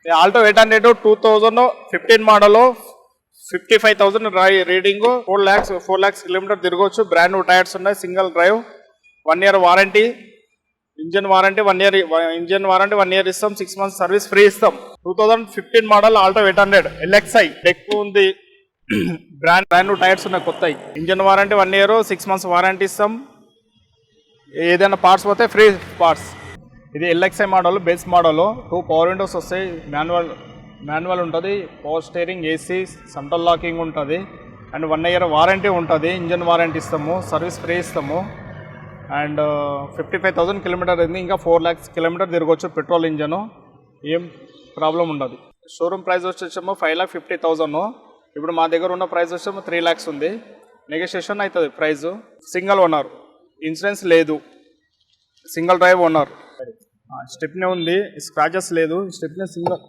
Alto 800 2015 model 55,000 reading 4 lakhs kilometre తిరగవచ్చు. Brand new tyres ఉన్నాయి. Single drive, 1 year warranty, engine warranty 1 year ఇస్తాం. 6 months service free ఇస్తాం. 2015 model Alto 800 LXI deck ఉంది. Brand new tyres ఉన్నాయి కొత్తవి. Engine warranty 1 year, 6 months warranty ఇస్తాం. ఏదైనా parts పోతే ఫ్రీ పార్ట్స్. ఇది LXI model, base model. 2 power windows వస్తాయి. మాన్యువల్ ఉంటుంది. Power steering, AC, central locking ఉంటుంది. అండ్ 1 year వారంటీ ఉంటుంది. ఇంజన్ వారంటీ ఇస్తాము. సర్వీస్ ఫ్రీ ఇస్తాము. అండ్ 55,000 కిలోమీటర్ అయింది. ఇంకా 4 lakhs కిలోమీటర్ తిరగవచ్చు. పెట్రోల్ ఇంజను, ఏం ప్రాబ్లం ఉండదు. షోరూమ్ ప్రైస్ వచ్చేసేమో 5,50,000. ఇప్పుడు మా దగ్గర ఉన్న ప్రైస్ వచ్చేమో 3 lakhs ఉంది. నెగోషియేషన్ అవుతుంది ప్రైస్. సింగిల్ ఓనర్, ఇన్సూరెన్స్ లేదు, సింగిల్ డ్రైవ్ ఓనర్. స్టెప్నీ ఉంది, స్క్రాచెస్ లేదు. స్టెప్నీ సింగిల్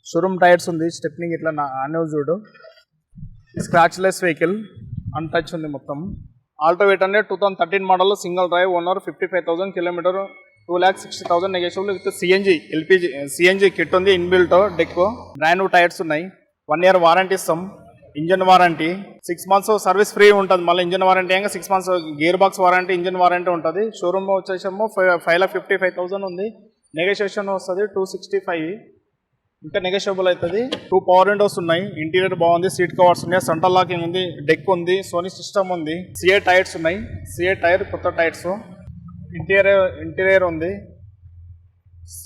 షోరూమ్ టైర్స్ ఉంది. స్టెప్నీ ఇట్లా ఆనేవ్ చూడు. స్క్రాచ్ లెస్ వెహికల్, అన్టచ్ ఉంది మొత్తం. Alto 800 2013 model, single drive owner, 55,000 kilometre, 2,60,000 negotiable with CNG kit ఉంది. Inbuilt deck, brand new tyres ఉన్నాయి. 1 year వారంటీ ఇస్తాం. Engine warranty 6 months service free ఉంటుంది. మళ్ళీ ఇంజన్ వారంటీ అయినా 6 months gear box warranty, engine warranty ఉంటుంది. Showroom వచ్చేసేమో 5,55,000 ఉంది. Negotiation వస్తుంది 265, ఇంకా నెగోషియబుల్ అవుతుంది. 2 పవర్ విండోస్ ఉన్నాయి. ఇంటీరియర్ బాగుంది. సీట్ కవర్స్ ఉన్నాయి. సెంట్రల్ లాకింగ్ ఉంది. డెక్ ఉంది. సోనీ సిస్టమ్ ఉంది. సిఏ టైర్స్ ఉన్నాయి. సిఏ టైర్ కొత్త టైర్స్. ఇంటీరియర్ ఉంది.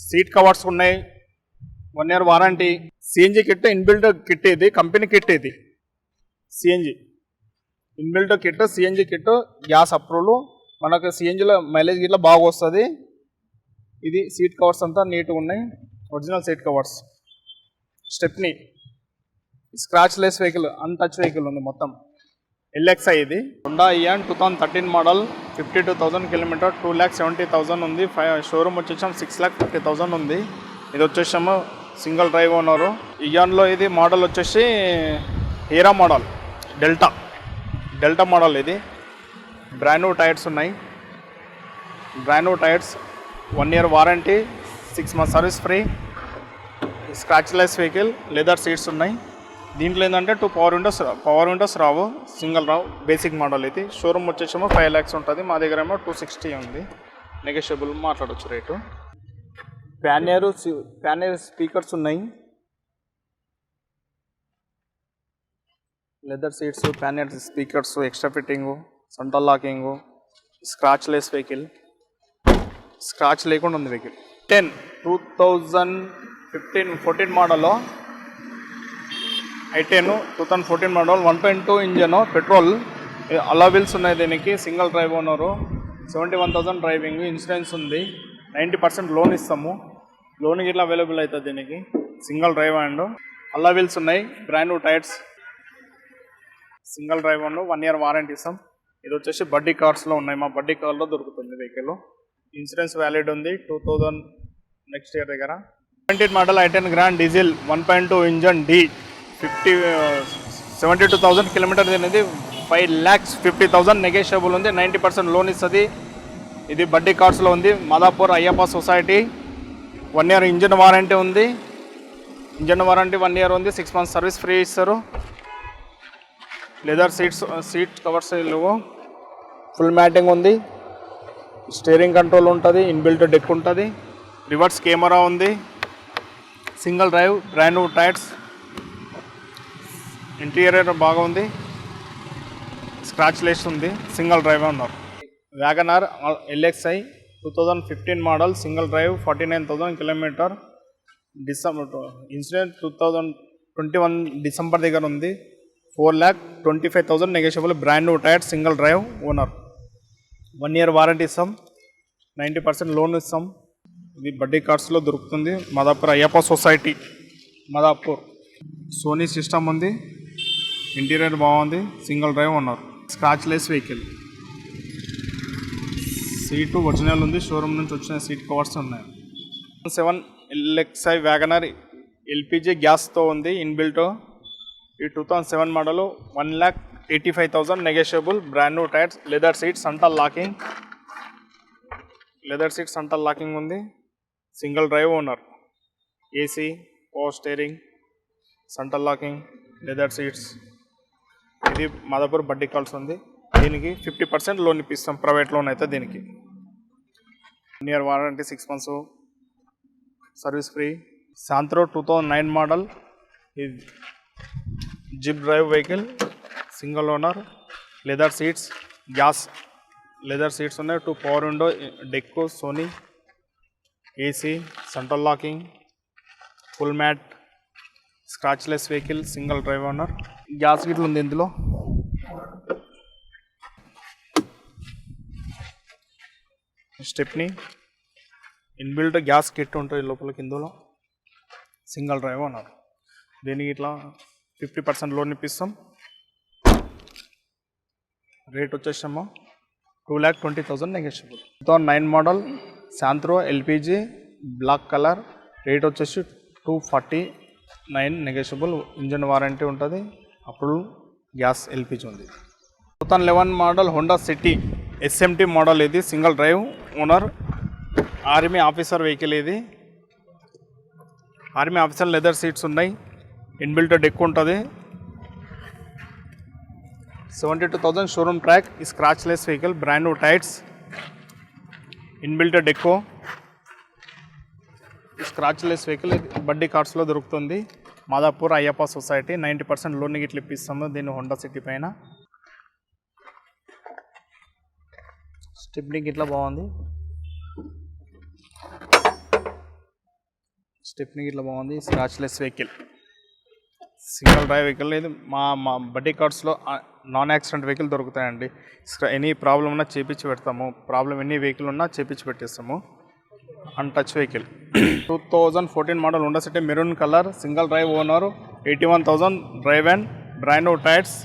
సీట్ కవర్స్ ఉన్నాయి. 1 year warranty. CNG kit, inbuilt kit. ఇది కంపెనీ కిట్. ఇది CNG inbuilt kit. CNG kit gas approval. మనకు సిఎన్జిలో మైలేజ్ గిట్లా బాగా వస్తుంది. ఇది సీట్ కవర్స్ అంతా నీట్గా ఉన్నాయి. Original seat covers. Stepney, scratch less vehicle, untouch vehicle ఉంది మొత్తం. LXI ఇది హోండా ఇయాన్ 2013 మోడల్, 52,000 కిలోమీటర్, 2,70,000 ఉంది. షోరూమ్ వచ్చేసాము 6,50,000 ఉంది. ఇది వచ్చేసాము సింగిల్ డ్రైవ్ ఓనరు. ఇయాన్లో ఇది మోడల్ వచ్చేసి హీరా మోడల్, డెల్టా మోడల్. ఇది బ్రాండ్ న్యూ టైర్స్ ఉన్నాయి. Brand new tyres, 1 year warranty, 6 months service free. Scratch less vehicle, leather seats ఉన్నాయి. దీంట్లో ఏంటంటే 2 పవర్ విండోస్ రావు, సింగిల్ రావు. బేసిక్ మోడల్ ఇది. షోరూమ్ వచ్చేసేమో 5 lakhs ఉంటుంది. మా దగ్గర ఏమో 260 ఉంది. నెగోషియబుల్ మాట్లాడవచ్చు రేటు. ప్యానియర్ స్పీకర్స్ ఉన్నాయి. Leather seats, Pioneer speakers, extra fitting, central locking. Scratch less vehicle, scratch లేకుండా ఉంది వెహికల్. 2014 మోడల్లో i10 2014 model, 1.2 engine, petrol. Alloy wheels ఉన్నాయి దీనికి. Single drive owner, 71,000 driving. Insurance ఉంది. 90% లోన్ ఇస్తాము. లోన్ ఇట్లా అవైలబుల్ అవుతుంది దీనికి. సింగిల్ డ్రైవ్ అండ్ అలవిల్స్ ఉన్నాయి. Brand new tyres, single drive and 1 year warranty ఇస్తాం. ఇది వచ్చేసి బడ్డీ కార్స్లో ఉన్నాయి. మా బడ్డీ కార్లో దొరుకుతుంది వెహికల్. ఇన్సూరెన్స్ వ్యాలిడ్ ఉంది 2000 నెక్స్ట్ ఇయర్ దగ్గర. 17 model i10 grand diesel, 1.2 engine, 72,000 kilometer అనేది. 5,50,000 నెగోషియబుల్ ఉంది. 90% లోన్ ఇస్తుంది. ఇది బడ్డీ కార్స్లో ఉంది. Madhapur Ayyappa society. 1 year engine warranty ఉంది. 1 year ఉంది. 6 months సర్వీస్ ఫ్రీ ఇస్తారు. లెదర్ సీట్ కవర్స్ లేవు. ఫుల్ మ్యాటింగ్ ఉంది. స్టీరింగ్ కంట్రోల్ ఉంటుంది. ఇన్బిల్ట్ డెక్ ఉంటుంది. రివర్స్ కెమెరా ఉంది. Single drive, brand new tyres. Interior బాగా ఉంది. స్క్రాచ్ లెస్ ఉంది. సింగిల్ డ్రైవ్ ఉన్నారు. Wagon R LXI 2015 model, single drive, 49,000 kilometer. Insurance 2021 December దగ్గర ఉంది. 4,25,000 negotiable. Brand new tyre, single drive owner. 1 year warranty ఇస్తాం. 90% loan ఇస్తాం. ఇది బడ్డీ కార్స్లో దొరుకుతుంది. Madhapur Ayyappa society, Madhapur. Sony system ఉంది. ఇంటీరియర్ బాగుంది. Single drive owner. Scratch less vehicle. Seat original ఉంది. షోరూమ్ నుంచి వచ్చిన సీట్ కవర్స్ ఉన్నాయి. 7 LXI వ్యాగనర్ LPG గ్యాస్తో ఉంది. ఇన్బిల్ట్. ఈ 2007 model, 1,85,000 negotiable. Brand new tyres, leather seats, central locking ఉంది. Single drive owner. AC, power steering, central locking, leather seats. ఇది మాదాపూర్ బడ్డీ calls ఉంది. దీనికి 50% లోన్ ఇప్పిస్తాం, ప్రైవేట్ లోన్ అయితే. దీనికి 1 year warranty, 6 months service free. Santro 2009 model. ఇది zip drive vehicle, single owner, leather seats, gas leather seats ఉన్నాయి. 2 power window, డెక్కో, Sony, AC, central locking, full mat, scratchless vehicle, single drive owner. Gas గిట్లు ఉంది ఇందులో. Stepney, inbuilt gas kit ఉంటుంది లోపలికి ఇందులో. Single drive owner. దీనికి ఇట్లా 50% లోన్ ఇప్పిస్తాం. రేట్ వచ్చేసాము 2,20,000 negotiable. 2009 model Santro LPG black colour. Rate వచ్చేసి 249 నెగోషియబుల్. ఇంజన్ వారంటీ ఉంటుంది. అప్పుడు గ్యాస్ ఎల్పిజి ఉంది. 2011 model Honda City SMT model. ఇది single drive owner, army officer vehicle. ఇది ఆర్మీ ఆఫీసర్, లెదర్ సీట్స్ ఉన్నాయి, ఇన్బిల్ట్ డెక్ ఉంటుంది. 72,000 షోరూమ్ ట్రాక్. ఈ scratchless vehicle, brand new tyres, inbuilt డెక్కో. ఈ స్క్రాచ్లెస్ వెహికల్ బడ్డీ కార్డ్స్లో దొరుకుతుంది. మాదాపూర్ అయ్యప్ప సొసైటీ. 90% లోన్ గిట్ల ఇప్పిస్తాము దీన్ని హోండా సిటీ పైన. స్టెప్నీ గిట్లా బాగుంది. స్టెప్నీ గిట్లా బాగుంది. Scratchless vehicle, single drive vehicle. ఇది మా బడ్డీ కార్డ్స్లో నాన్ యాక్సిడెంట్ వెహికల్ దొరుకుతాయండి. ఎనీ ప్రాబ్లం ఉన్నా చేపించి పెడతాము. ఎన్ని వెహికల్ ఉన్నా చేపించి పెట్టేస్తాము. Untouch vehicle. 2014 model Honda City maroon colour, single drive owner. 81,000 drive and brand new tyres.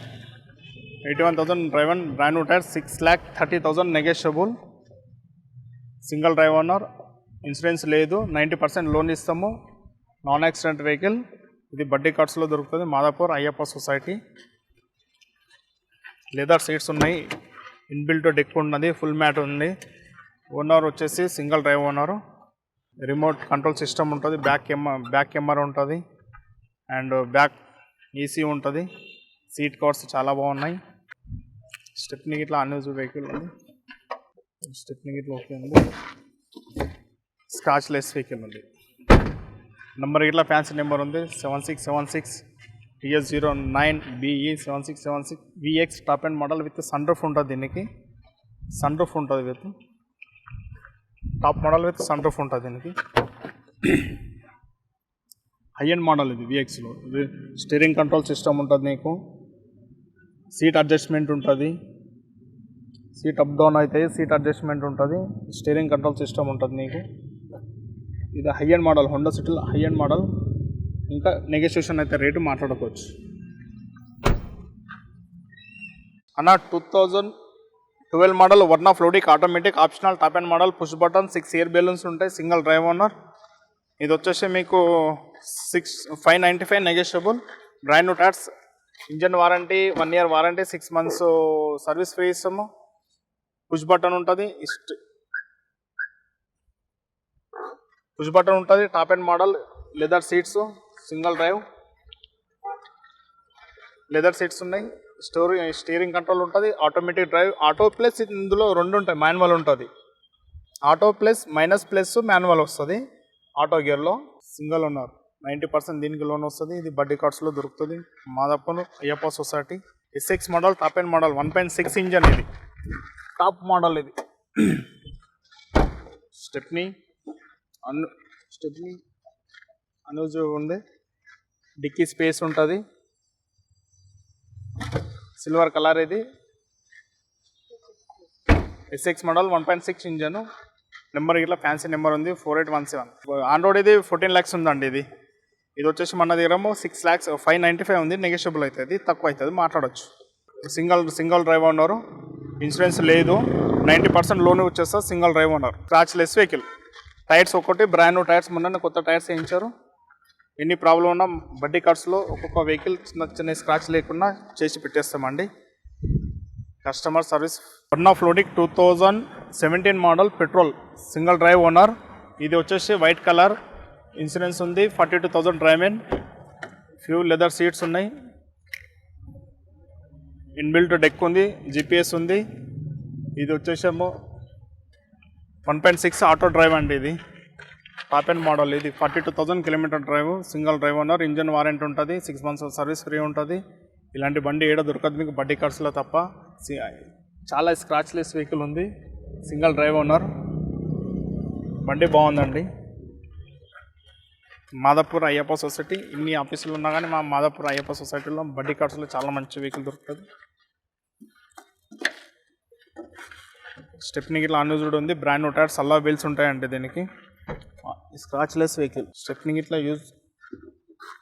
81,000 drive and brand new tyres. 6,30,000 negotiable. Single drive owner. Insurance లేదు. 90% loan ఇస్తాము. Non accident vehicle. ఇది బడ్డీ కార్డ్స్లో దొరుకుతుంది. Madhapur Ayyappa society. Leather seats ఉన్నాయి, inbuilt deck ఉన్నది, full mat ఉంది. Owner వచ్చేసి single drive owner. Remote control system ఉంటుంది. బ్యాక్ కెమెరా ఉంటుంది అండ్ బ్యాక్ ఏసీ ఉంటుంది. సీట్ కవర్స్ చాలా బాగున్నాయి. స్టెప్నీ గిట్లా అన్యూజ్ వెహికల్ ఉంది. స్టెప్నీ గిట్లా ఓకే ఉంది. స్క్రాచ్లెస్ వెహికల్ ఉంది. నెంబర్ ఇట్లా ఫ్యాన్సీ నెంబర్ ఉంది 7676 TS09 BE 7676 VX top and model with sunroof ఉంటుంది. దీనికి సన్ రూఫ్ ఉంటుంది, with top model with sunroof ఉంటుంది. దీనికి హై అండ్ మోడల్ ఇది విఎక్స్లో. ఇది స్టీరింగ్ కంట్రోల్ సిస్టమ్ ఉంటుంది. నీకు సీట్ అడ్జస్ట్మెంట్ ఉంటుంది. సీట్ అప్ డౌన్ అయితే సీట్ అడ్జస్ట్మెంట్ ఉంటుంది. స్టీరింగ్ కంట్రోల్ సిస్టమ్ ఉంటుంది నీకు. ఇది high end model, Honda City high end model. ఇంకా నెగోషియేషన్ అయితే రేటు మాట్లాడుకోవచ్చు అన్న. 2012 model Verna fluidic automatic optional top and model, push button, 6 air balloons ఉంటాయి, సింగిల్ డ్రైవ్ ఓనర్. ఇది వచ్చేసి మీకు 595 negotiable. Brand new tyres, engine warranty 1 year warranty, 6 months service free ఇస్తాము. Push button ఉంటుంది, top and model, leather seats, single drive, leather seats ఉన్నాయి. Steering control ఉంటుంది. Automatic drive, auto plus ఇందులో 2 ఉంటాయి. Manual ఉంటుంది. Auto plus minus plus manual వస్తుంది. Auto గేర్లో single owner. 90% దీనికి లోన్ వస్తుంది. ఇది బడ్డీ కార్డ్స్లో దొరుకుతుంది. Madhapur Ayyappa society. SX model, top and model, 1.6 engine. ఇది టాప్ మోడల్. ఇది స్టెప్నీ అనూజ్ ఉంది. డిక్కీ స్పేస్ ఉంటుంది. Silver colour. ఇది SX మోడల్, 1.6 ఇంజన్. నెంబర్ ఇట్లా ఫ్యాన్సీ నెంబర్ ఉంది 4817. ఆన్ రోడ్ ఇది 14 lakhs ఉందండి. ఇది వచ్చేసి మన దగ్గర 6 lakhs 595 ఉంది. నెగోషియబుల్ అవుతుంది, తక్కువ అవుతుంది, మాట్లాడవచ్చు. Single drive owner. ఇన్సూరెన్స్ లేదు. 90% లోన్ వచ్చేస్తా. Single drive owner. Scratchless vehicle. Tyres ఒకటి బ్రాండ్ న్యూ టైర్స్. మొన్న కొత్త టైర్స్ వేయించారు. ఎన్ని ప్రాబ్లం ఉన్నా బడ్డీ కార్డ్స్లో ఒక్కొక్క వెహికల్ చిన్న స్క్రాచ్ లేకుండా చేసి పెట్టేస్తామండి. Customer service. Verna fluidic 2017 model petrol, single drive owner. ఇది వచ్చేసి వైట్ కలర్. ఇన్సూరెన్స్ ఉంది, 42,000 డ్రైమెన్, ఫ్యూ లెదర్ సీట్స్ ఉన్నాయి, ఇన్బిల్ట్ డెక్ ఉంది, జిపిఎస్ ఉంది. ఇది వచ్చేసేమో 1.6 ఆటో డ్రైవ్ అండి. ఇది టాప్ అండ్ మోడల్. ఇది 42,000 kilometer drive, single drive owner, engine warranty ఉంటుంది, 6 months సర్వీస్ ఫ్రీ ఉంటుంది. ఇలాంటి బండి ఏడ దొరకదు మీకు బడ్డీ కార్స్లో తప్ప. చాలా స్క్రాచ్లెస్ వెహికల్ ఉంది, సింగిల్ డ్రైవ్ ఓనర్, బండి బాగుందండి. మాదాపూర్ అయ్యప్ప సొసైటీ, ఇన్ని ఆఫీసులు ఉన్నా కానీ మా మాదాపూర్ అయ్యప్ప సొసైటీలో బడ్డీ కార్స్లో చాలా మంచి వెహికల్ దొరుకుతుంది. స్టెప్నీ గిట్లా అన్యూజ్డ్ ఉంది, brand new tyres, alloy wheels ఉంటాయండి దీనికి. స్క్రాచ్లెస్ వెహికల్, స్టెప్నీ గిట్లా యూజ్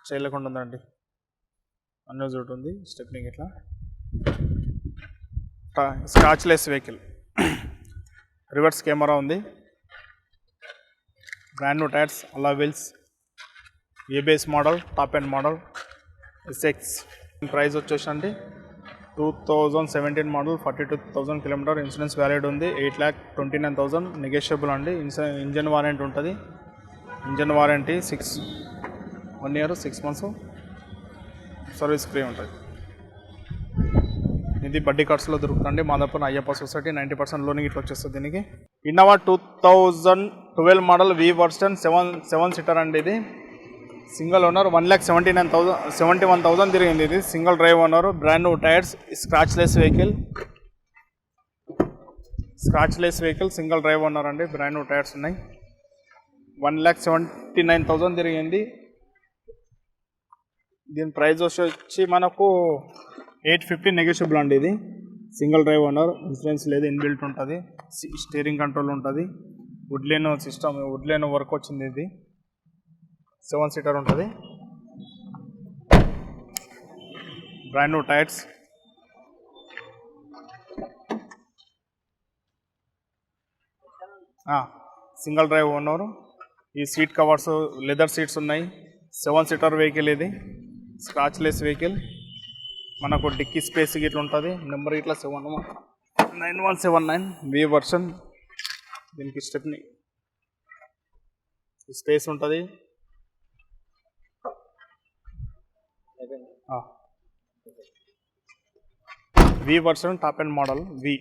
చేయలేకుండా ఉందండి, అన్యూజ్డ్ ఉంది స్టెప్నీ గిట్లా. స్క్రాచ్లెస్ వెహికల్, రివర్స్ కెమెరా ఉంది, brand new tyres, alloy wheels, ABS model, top and model, SX. Price వచ్చేసండి 2017 మోడల్, 42,000 కిలోమీటర్, ఇన్సూరెన్స్ వ్యాలిడ్ ఉంది, 8,29,000 నెగోషియబుల్ అండి. ఇంజన్ వారంటీ ఉంటుంది, engine warranty 1 year 6 months service free ఉంటుంది. ఇది Buddy కార్డ్స్లో దొరుకుతుంది. మాదాపూర్ అయ్యప్ప సొసైటీ 90% లోన్ ఇట్లా వచ్చేస్తుంది దీనికి. ఇన్నోవా 2012 మోడల్ వి వర్షన్ 7 సీటర్ అండి. ఇది సింగిల్ ఓనర్, 1,71,000 తిరిగింది. ఇది single drive owner, brand new tyres, scratchless vehicle, single drive owner అండి, బ్రాండ్ న్యూ టైర్స్ ఉన్నాయి. 1,79,000 తిరిగింది. దీని ప్రైస్ వచ్చి మనకు 850 నెగోషియబుల్ అండి. ఇది సింగిల్ డ్రైవ్ ఓనర్, ఇన్సూరెన్స్ లేదు, ఇన్బిల్ట్ ఉంటుంది, స్టీరింగ్ కంట్రోల్ ఉంటుంది, వుడ్లేన్ సిస్టమ్, వుడ్లేన్ వర్క్ వచ్చింది. ఇది 7 సీటర్ ఉంటుంది, brand new tyres, single drive owner. ఈ సీట్ కవర్స్ లెదర్ సీట్స్ ఉన్నాయి, 7 సీటర్ వెహికల్. ఇది స్క్రాచ్లెస్ వెహికల్, మనకు డిక్కీ స్పేస్ ఇట్లా ఉంటుంది. నెంబర్ ఇట్లా 9179 వి వర్షన్. దీనికి స్టెప్ని స్పేస్ ఉంటుంది. V version, top and model, V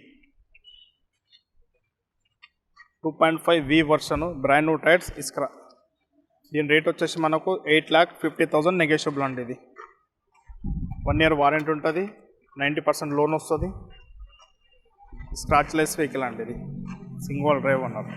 2.5 V version, brand new tyres, ఇస్క్రా. దీని రేట్ వచ్చేసి మనకు 8,50,000 నెగోషియబుల్ అండి. ఇది 1 year వారంటీ ఉంటుంది, 90% లోన్ వస్తుంది, స్క్రాచ్లెస్ వెహికల్ అండి. ఇది సింగిల్ డ్రైవ్ ఓనర్.